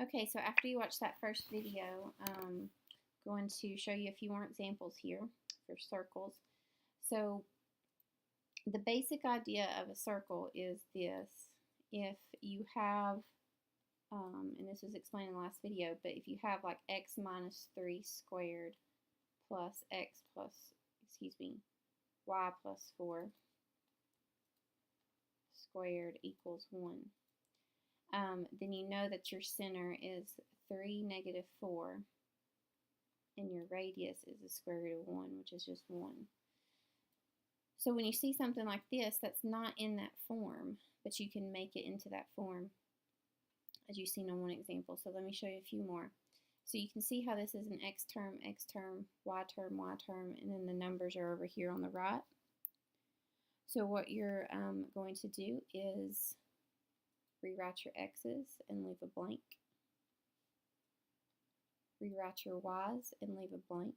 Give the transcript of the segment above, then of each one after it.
Okay, so after you watch that first video, I'm going to show you a few more examples here for circles. So the basic idea of a circle is this. If you have, and this was explained in the last video, but if you have like x minus 3 squared plus x plus, y plus 4 squared equals 1, then you know that your center is 3, negative 4, and your radius is the square root of 1, which is just 1. So when you see something like this that's not in that form, but you can make it into that form, as you've seen on one example. So let me show you a few more. So you can see how this is an x term, y term, y term, and then the numbers are over here on the right. So what you're going to do is rewrite your x's and leave a blank. Rewrite your y's and leave a blank.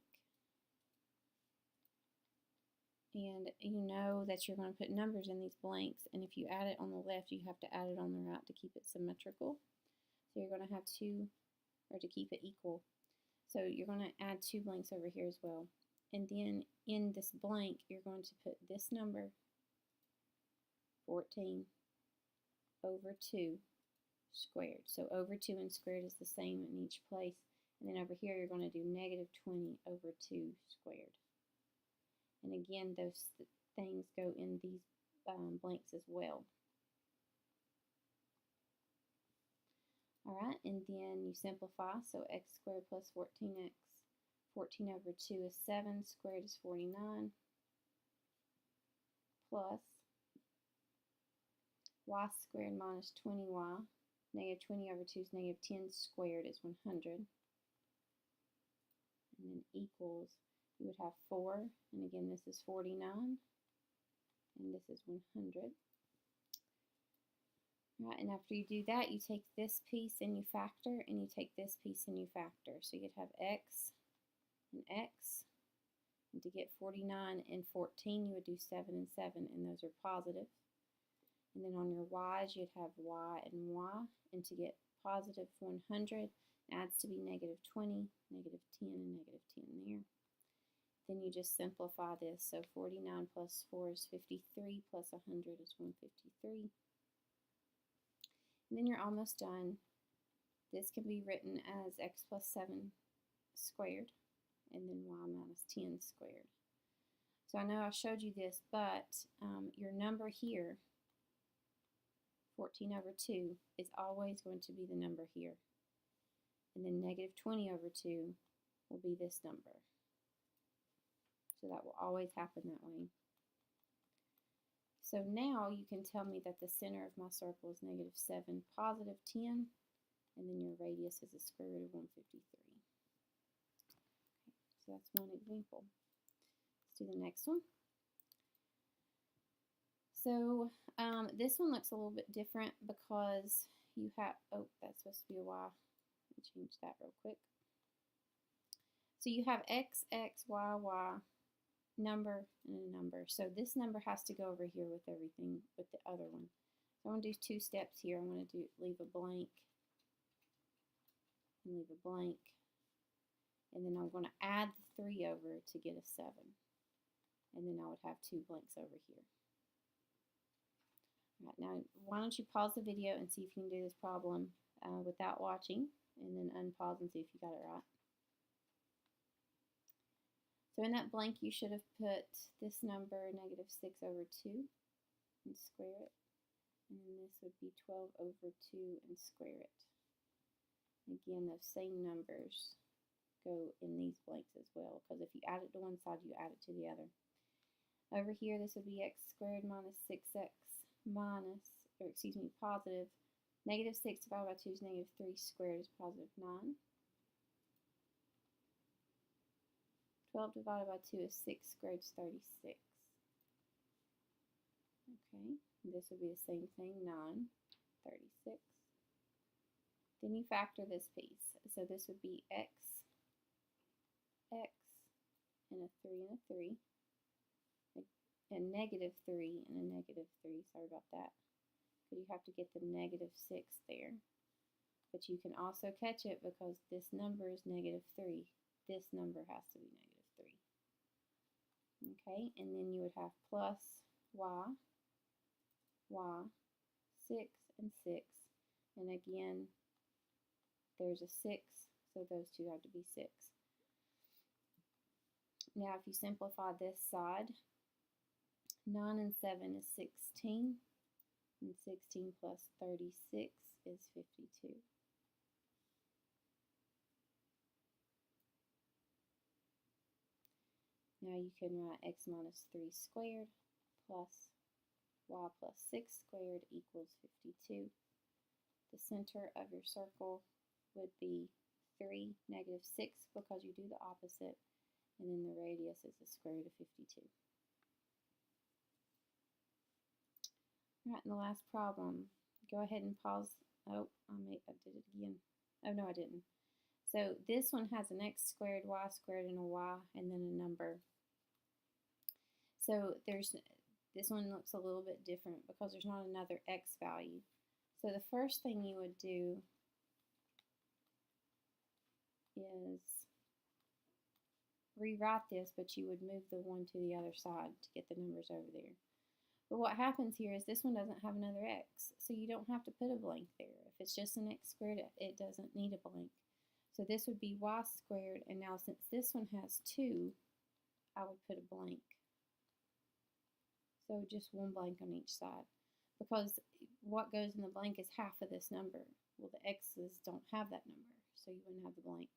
And you know that you're going to put numbers in these blanks, and if you add it on the left, you have to add it on the right to keep it symmetrical. So you're going to have two, or to keep it equal. So you're going to add 2 blanks over here as well. And then in this blank, you're going to put this number, 14, over 2 squared. So over 2 and squared is the same in each place. And then over here, you're going to do negative 20 over 2 squared. And again, those things go in these blanks as well. Alright, and then you simplify, so x squared plus 14x. 14 over 2 is 7, squared is 49, plus y squared minus 20y. Negative 20 over 2 is negative 10, squared is 100. And then equals, you would have 4, and again this is 49, and this is 100. Right, and after you do that, you take this piece and you factor, and you take this piece and you factor. So you'd have x and x, and to get 49 and 14, you would do 7 and 7, and those are positive. And then on your y's, you'd have y and y, and to get positive 100, adds to be negative 20, negative 10, and negative 10 there. Then you just simplify this, so 49 plus 4 is 53, plus 100 is 153. And then you're almost done. This can be written as x plus 7 squared, and then y minus 10 squared. So I know I showed you this, but your number here, 14 over 2, is always going to be the number here. And then negative 20 over 2 will be this number. So that will always happen that way. So now you can tell me that the center of my circle is negative 7, positive 10, and then your radius is the square root of 153. Okay, so that's one example. Let's do the next one. So this one looks a little bit different because you have, oh, that's supposed to be a y. Let me change that real quick. So you have x, x, y, y, number, and a number. So this number has to go over here with everything, with the other one. So I'm going to do 2 steps here. I'm going to leave a blank, and leave a blank, and then I'm going to add the 3 over to get a 7. And then I would have 2 blanks over here. All right, now why don't you pause the video and see if you can do this problem without watching, and then unpause and see if you got it right. So in that blank, you should have put this number, negative 6 over 2, and square it. And then this would be 12 over 2 and square it. Again, those same numbers go in these blanks as well, because if you add it to one side, you add it to the other. Over here, this would be x squared minus 6x minus, or excuse me, positive. Negative 6 divided by 2 is negative 3 squared is positive 9. 12 divided by 2 is 6 squared is 36. Okay, this would be the same thing, 9, 36. Then you factor this piece. So this would be x, and a 3 and a 3, a negative 3 and a negative 3. Sorry about that. Because you have to get the negative 6 there. But you can also catch it because this number is negative 3. This number has to be negative 3. Okay, and then you would have plus y, 6, and 6. And again, there's a 6, so those two have to be 6. Now, if you simplify this side, 9 and 7 is 16, and 16 plus 36 is 52. Now you can write x minus 3 squared plus y plus 6 squared equals 52. The center of your circle would be 3, negative 6, because you do the opposite, and then the radius is the square root of 52. All right, and the last problem. Go ahead and pause. Oh, I did it again. Oh, no, I didn't. So this one has an x squared, y squared, and a y, and then a number. So this one looks a little bit different because there's not another x value. So the first thing you would do is rewrite this, but you would move the 1 to the other side to get the numbers over there. But what happens here is this one doesn't have another x, so you don't have to put a blank there. If it's just an x squared, it doesn't need a blank. So this would be y squared, and now since this one has 2, I would put a blank. So just one blank on each side, because what goes in the blank is half of this number. Well, the x's don't have that number, so you wouldn't have the blank.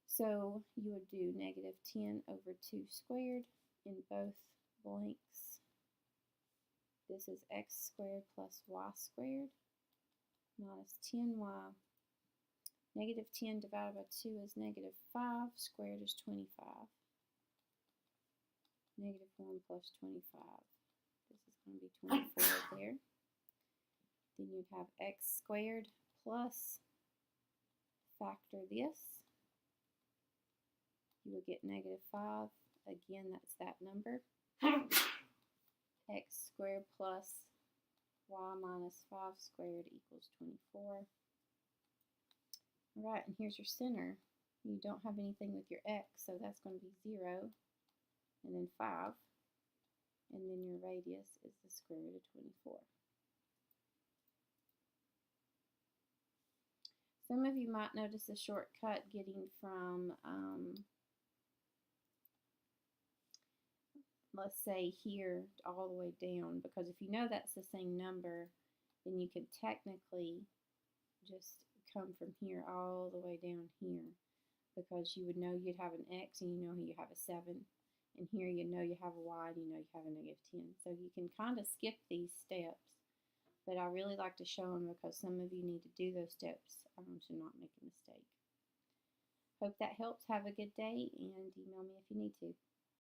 So you would do negative 10 over 2 squared in both blanks. This is x squared plus y squared minus 10y. Negative 10 divided by 2 is negative 5. Squared is 25. Negative 1 plus 25. This is going to be 24 there. Then you'd have x squared plus, factor this. You would get negative 5. Again, that's that number. X squared plus y minus 5 squared equals 24. Alright, and here's your center. You don't have anything with your x, so that's going to be 0, and then 5, and then your radius is the square root of 24. Some of you might notice a shortcut getting from, let's say here all the way down, because if you know that's the same number, then you can technically just come from here all the way down here, because you would know you'd have an x and you know you have a 7, and here you know you have a y and you know you have a negative 10. So you can kind of skip these steps, but I really like to show them because some of you need to do those steps to not make a mistake. Hope that helps. Have a good day, and email me if you need to.